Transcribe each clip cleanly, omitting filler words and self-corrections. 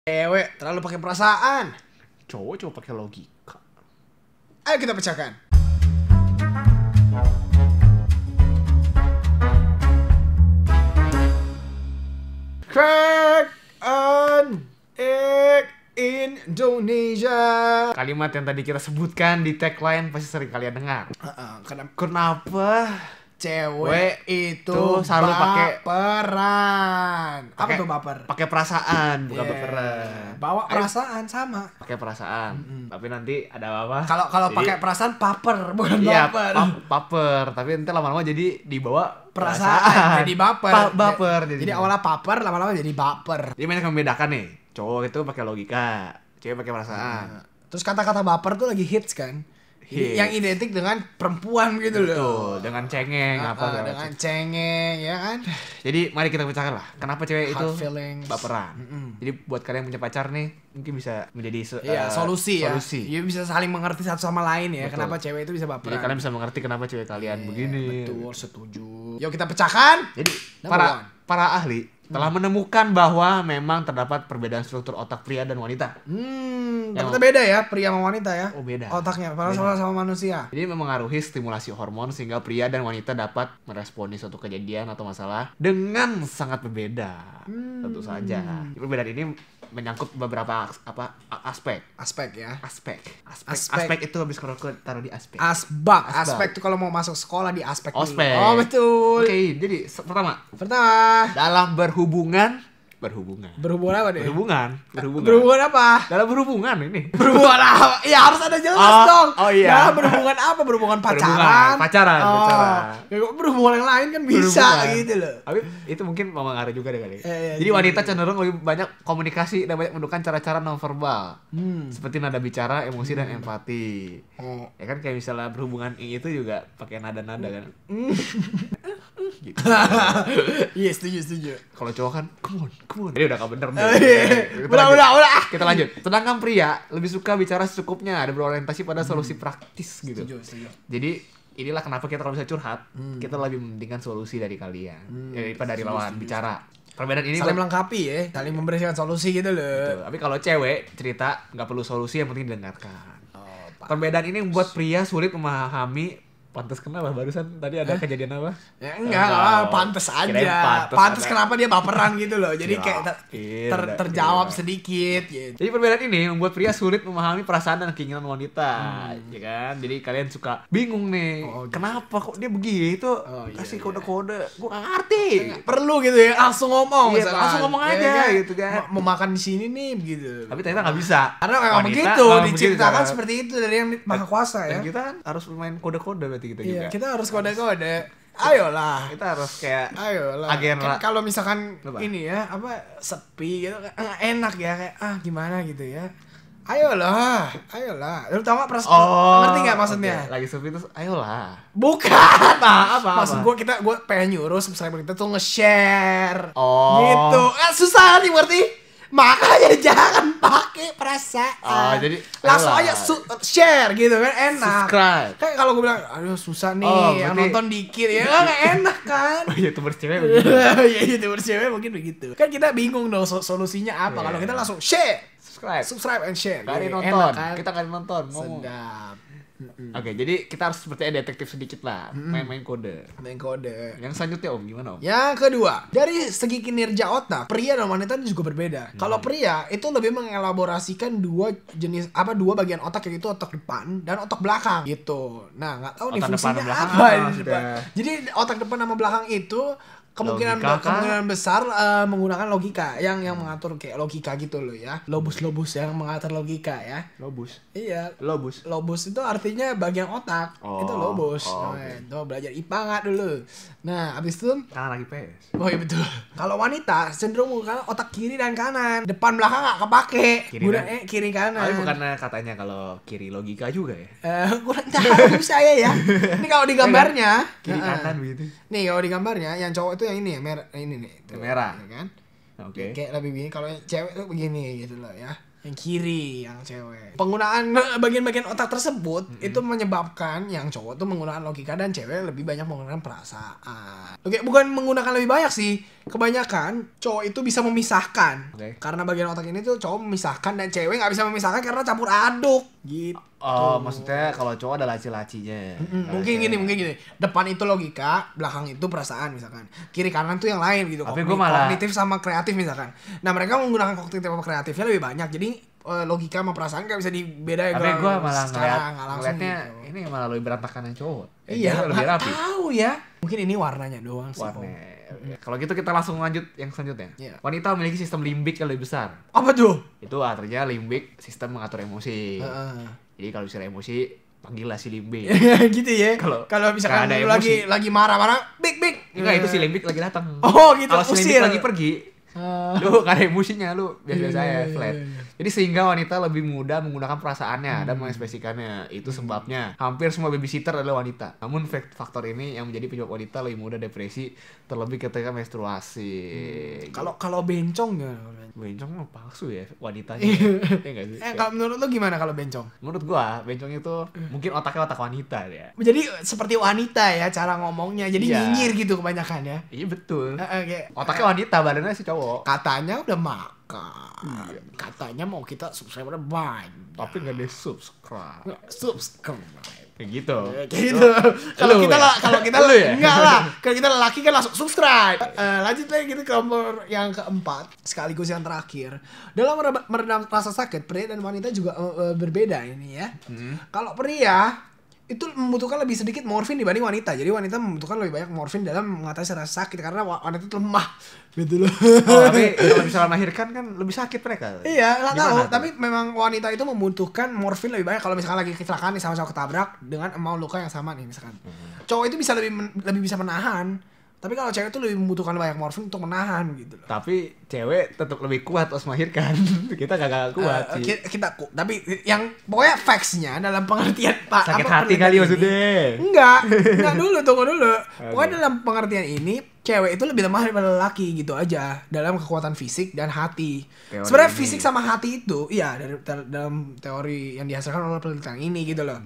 Cewek terlalu pakai perasaan. Cowok coba pakai logika. Ayo kita pecahkan. Crack on Indonesia. Kalimat yang tadi kita sebutkan di tagline pasti sering kalian dengar. Kenapa Cewek itu selalu pakai baperan. Apa tuh baper? Pakai perasaan, bukan Yeah. baperan. Bawa perasaan sama. Pakai perasaan. Tapi nanti ada apa? Kalau Jadi- pakai perasaan paper, bukan Iya, baper. baper. Tapi nanti lama-lama jadi dibawa Perasaan jadi baper. Baper Jadi awalnya paper, lama-lama jadi baper. Jadi banyak yang membedakan nih. Cowok itu pakai logika, cewek pakai perasaan. Terus kata-kata baper tuh lagi hits kan? Hits. Yang identik dengan perempuan gitu loh. Betul, dengan cengeng apa segala dengan macam. cengeng ya kan? Jadi mari kita pecahkan lah. Kenapa cewek itu Hard feelings. baperan? Jadi buat kalian yang punya pacar nih, mungkin bisa menjadi Solusi ya. solusi. Iya, bisa saling mengerti satu sama lain ya. Betul. Kenapa cewek itu bisa baperan? Jadi kalian bisa mengerti kenapa cewek kalian begini. Betul, setuju. Yuk kita pecahkan. Jadi Number one. para ahli telah menemukan bahwa memang terdapat perbedaan struktur otak pria dan wanita. Ternyata beda ya pria sama wanita ya. Oh, beda. Otaknya, padahal Beda. sama manusia. Jadi memengaruhi stimulasi hormon sehingga pria dan wanita dapat meresponi suatu kejadian atau masalah dengan sangat berbeda. Tentu saja. Perbedaan ini menyangkut beberapa aspek. Aspek ya. Aspek itu habis kalau taruh di aspek. Asbak. Asbak. Aspek tuh kalau mau masuk sekolah di aspek dulu. Ospek. Oh betul. Oke, jadi pertama, Pertama, dalam berhubungan. berhubungan apa deh? Berhubungan apa? dalam berhubungan ini. Berhubungan apa? Ya harus ada jelas dong. oh iya. Dalam berhubungan apa? Berhubungan pacaran. Pacaran. Ya, berhubungan yang lain kan bisa Berhubungan. gitu loh. Tapi itu mungkin mempengaruhi juga deh kali. Iya, Jadi wanita cenderung lebih banyak komunikasi dan banyak menggunakan cara-cara nonverbal. Seperti nada bicara, emosi dan empati. Oh. Ya kan kayak misalnya berhubungan itu juga pakai nada-nada kan. Gitu. Iya setuju. Kalau cowok kan come on. Jadi udah gak bener nih. Kita Udah. lanjut. Kita lanjut. Sedangkan pria lebih suka bicara secukupnya, ada berorientasi pada solusi praktis gitu. Setuju. Jadi inilah kenapa kita kalau bisa curhat, kita lebih mementingkan solusi dari kalian daripada dari lawan bicara. Perbedaan ini Saling melengkapi ya, saling memberikan solusi gitu loh. Betul. Tapi kalau cewek cerita nggak perlu solusi, yang penting didengarkan. Oh, Perbedaan ini membuat pria sulit memahami. Pantes kenapa barusan tadi ada kejadian apa? Ya enggak, pantes Kirain aja. Pantes ada. kenapa dia baperan gitu loh. Jadi kayak Kirain, terjawab kirain. sedikit gitu. Jadi perbedaan ini membuat pria sulit memahami perasaan dan keinginan wanita, ya kan? Jadi kalian suka bingung nih, kenapa kok dia begitu? Kasih kode-kode, gua nggak ngerti. Perlu gitu ya, langsung ngomong. Iya, misalkan. langsung ngomong Ya aja kan? gitu kan. Mau makan di sini nih gitu. Tapi ternyata nggak bisa. Karena memang Wanita begitu, memang diciptakan begitu, seperti itu dari yang maha kuasa ya. Dan kita kan harus main kode-kode berarti kita Iya, juga. kita harus kode-kode. Ayolah. Kita harus kayak Ayolah. agen Kan lah. kalau misalkan Apa? ini ya, sepi gitu enak ya kayak gimana gitu ya. Ayolah. Terutama ngerti nggak maksudnya? oke. Lagi sepi terus ayolah. Bukan. Apa? Maksud gue pengen nyuruh subscriber kita tuh nge-share. Oh. Gitu. Susah nih berarti. Makanya jangan pakai perasaan. Jadi langsung ayolah. aja share gitu kan enak. Subscribe. Kayak kalau gue bilang, aduh susah nih, yang berarti- nonton dikit ya nggak enak kan. Oh iya, YouTuber cewek begitu. Ya YouTuber cewek mungkin begitu. Kan kita bingung dong solusinya apa. Iya. Kalau kita langsung share, Subscribe. subscribe and share. Kali Iya, nonton. enak kan? Kita kali nonton ngomong. Sedap. Oke, jadi kita harus seperti detektif sedikit lah, main-main kode. Main kode. Yang selanjutnya Om, gimana Om? Yang kedua, dari segi kinerja otak, pria dan wanita juga berbeda. Kalau pria itu lebih mengelaborasikan dua bagian otak, yaitu otak depan dan otak belakang gitu. Nah, nggak tahu nih Otak depan fungsinya dan belakang apa apa? di depan. Jadi otak depan sama belakang itu Logika kah? kemungkinan besar menggunakan logika yang mengatur kayak logika gitu loh ya. Lobus yang mengatur logika ya. Lobus. Iya. Lobus. Lobus itu artinya bagian otak. Oh, Itu lobus. oh, Nah, oke. itu belajar IPA nggak dulu. Nah, abis itu Kan lagi PS. oh iya betul. Kalau wanita cenderung menggunakan otak kiri dan kanan. Depan belakang nggak kepake. Kiri Gunanya kiri kanan. Tapi bukannya katanya kalau kiri logika juga ya? Kurang tahu saya ya. Ini kalau di gambarnya. Kiri kanan begitu. Nih kalau di gambarnya yang cowok itu yang ini ya, merah ini nih. Tuh, Yang merah. ya kan? Oke. Kayak lebih begini. Kalau yang cewek tuh begini gitu loh ya. Yang kiri, yang cewek. Penggunaan bagian-bagian otak tersebut itu menyebabkan yang cowok tuh menggunakan logika dan cewek lebih banyak menggunakan perasaan. Oke, bukan menggunakan lebih banyak sih. Kebanyakan cowok itu bisa memisahkan. Karena bagian otak ini tuh cowok memisahkan dan cewek nggak bisa memisahkan karena campur aduk. Gitu. Oh, maksudnya kalau cowok ada laci-lacinya. Mungkin gini. Depan itu logika, belakang itu perasaan misalkan. Kiri kanan tuh yang lain gitu. Tapi gue malah kognitif sama kreatif misalkan. Nah, mereka menggunakan kognitif sama kreatifnya lebih banyak. Jadi logika sama perasaan gak bisa dibedain. Tapi gue malah ngeliatnya gitu. Ini malah lebih berantakan yang cowok. Iya, lebih rapi. Tahu ya. Mungkin ini warnanya doang sih. Kalau gitu kita langsung lanjut yang selanjutnya. Yeah. Wanita memiliki sistem limbik yang lebih besar. Apa tuh? Itu artinya limbik sistem mengatur emosi. Jadi kalau misalnya emosi, panggillah si limbik. Gitu ya. Kalau misalkan lu lagi marah-marah, big. Enggak, itu si limbik lagi datang. Oh, gitu. Kalau si limbik lagi pergi, lu gak ada emosinya, lu biasa-biasa aja, flat. Jadi sehingga wanita lebih mudah menggunakan perasaannya dan mengekspresikannya. Itu sebabnya hampir semua babysitter adalah wanita. Namun faktor ini yang menjadi penyebab wanita lebih mudah depresi, terlebih ketika menstruasi. Kalau bencong ya? Bencong mah palsu ya wanitanya. Ya enggak sih? Kalau menurut lu gimana kalau bencong? Menurut gua bencong itu mungkin otaknya otak wanita ya. Jadi seperti wanita ya cara ngomongnya. Jadi nyinyir gitu kebanyakan ya. Iya betul. Okay. Otaknya wanita, badannya si cowok. Katanya udah makan. Katanya mau kita subscriber banyak. Tapi nggak ada subscribe. Kayak gitu. Kalau kita lu ya? enggak lah. Kalau kita lelaki kan langsung subscribe. Lanjut lagi gitu ke nomor yang keempat, sekaligus yang terakhir. Dalam meredam rasa sakit, pria dan wanita juga berbeda ini ya. Kalau pria itu membutuhkan lebih sedikit morfin dibanding wanita. Jadi wanita membutuhkan lebih banyak morfin dalam mengatasi rasa sakit karena wanita itu lemah gitu loh. Oh, tapi kalau misalnya melahirkan kan lebih sakit mereka. Iya, nggak tahu. Tapi memang wanita itu membutuhkan morfin lebih banyak kalau misalkan lagi kecelakaan nih sama-sama ketabrak dengan mau luka yang sama nih misalkan. Cowok itu bisa lebih bisa menahan. Tapi kalau cewek itu lebih membutuhkan banyak morfin untuk menahan gitu loh. Tapi cewek tetap lebih kuat pas melahirkan. Kita kagak kuat sih. Tapi yang pokoknya facts-nya dalam pengertian Pak. Sakit hati kali maksudnya. Enggak tunggu dulu. Pokoknya dalam pengertian ini cewek itu lebih lemah daripada lelaki gitu aja dalam kekuatan fisik dan hati. Sebenarnya fisik sama hati itu iya dalam teori yang dihasilkan oleh penelitian ini gitu loh.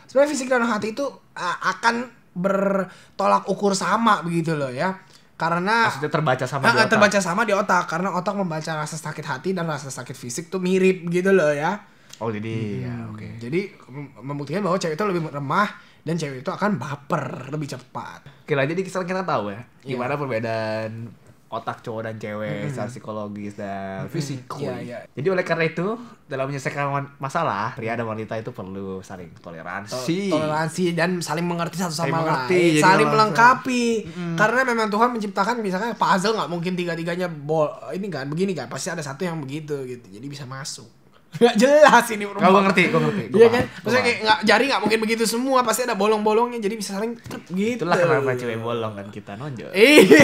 Sebenarnya fisik dan hati itu akan bertolak ukur sama begitu loh ya. Karena maksudnya terbaca sama di otak. Karena otak membaca rasa sakit hati dan rasa sakit fisik tuh mirip gitu loh ya. Oh jadi oke. Jadi membuktikan bahwa cewek itu lebih lemah dan cewek itu akan baper lebih cepat. Oke lah, jadi kita tahu ya gimana perbedaan otak cowok dan cewek secara psikologis dan fisik. Jadi oleh karena itu dalam menyelesaikan masalah, pria dan wanita itu perlu saling toleransi dan saling mengerti satu sama lain, saling melengkapi. Karena memang Tuhan menciptakan misalkan puzzle nggak mungkin tiga-tiganya ini kan begini kan, pasti ada satu yang begitu gitu. Jadi bisa masuk. Gak jelas ini rumah. Gue ngerti. Iya kan? Maksudnya kayak jari gak mungkin begitu semua, pasti ada bolong-bolongnya, jadi bisa saling gitu. Itulah kenapa cewek bolong kan kita nonjol.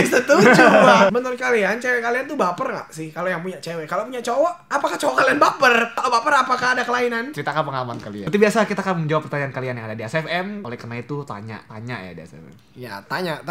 Setuju Bang. Menurut kalian, cewek kalian tuh baper gak sih kalau yang punya cewek? Kalau punya cowok, apakah cowok kalian baper? Kalau baper apakah ada kelainan? Ceritakan pengalaman kalian. Seperti biasa kita akan menjawab pertanyaan kalian yang ada di ASFM. Oleh karena itu tanya ya di ASFM. Ya, tanya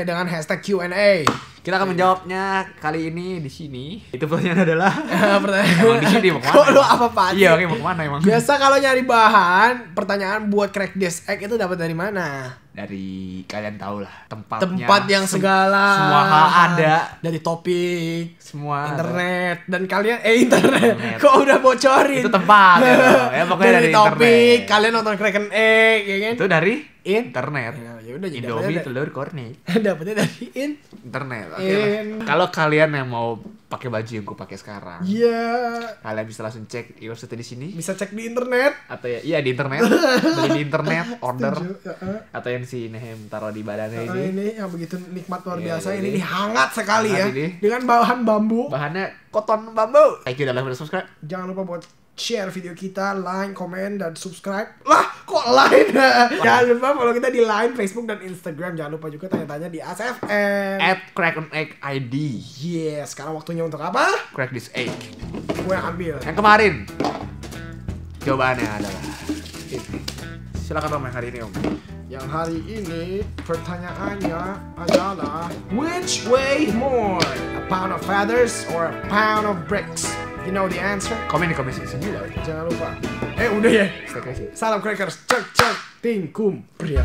dengan hashtag Q&A. Kita akan menjawabnya kali ini di sini. Itu pertanyaan adalah pertanyaan. Emang di sini mau kemana? Lu apa-apa? Iya, oke, mau kemana emang? Biasa kalau nyari bahan, pertanyaan buat crack this egg itu dapat dari mana? Dari kalian tahu lah tempatnya. Tempat yang segala. Semua hal ada. Dari topik, semua internet ada. Dan kalian internet. Kok udah bocorin? Itu tempat ya pokoknya dari topik, internet. kalian nonton crack and egg ya kan? Itu dari internet. Ya udah, Indomie telur kornet. Dapatnya dari internet. Oke. Kalau kalian yang mau pakai baju yang gue pakai sekarang, kalian bisa langsung cek website di sini. Bisa cek di internet. Atau ya di internet. Beli di internet, order. Atau yang si Nehem taruh di badannya ini. Ini yang begitu nikmat luar biasa. Ini hangat sekali ya. Ini. Dengan bahan bambu. Bahannya koton bambu. Thank you udah subscribe. Jangan lupa buat share video kita, like, komen, dan subscribe. Lah, kok like? Jangan lupa follow kita di Line, Facebook, dan Instagram. Jangan lupa juga tanya-tanya di ASFM @crackandegg_id. Yes, sekarang waktunya untuk apa? Crack this egg. Gue yang ambil. Yang kemarin jawabannya adalah ini. Silakan Om yang hari ini Om. Yang hari ini pertanyaannya adalah which weigh more, a pound of feathers or a pound of bricks? You know the answer. Komen di komen section juga. Jangan lupa. Udah ya. Stay crazy. Salam crackers. Cek cek tingkum pria.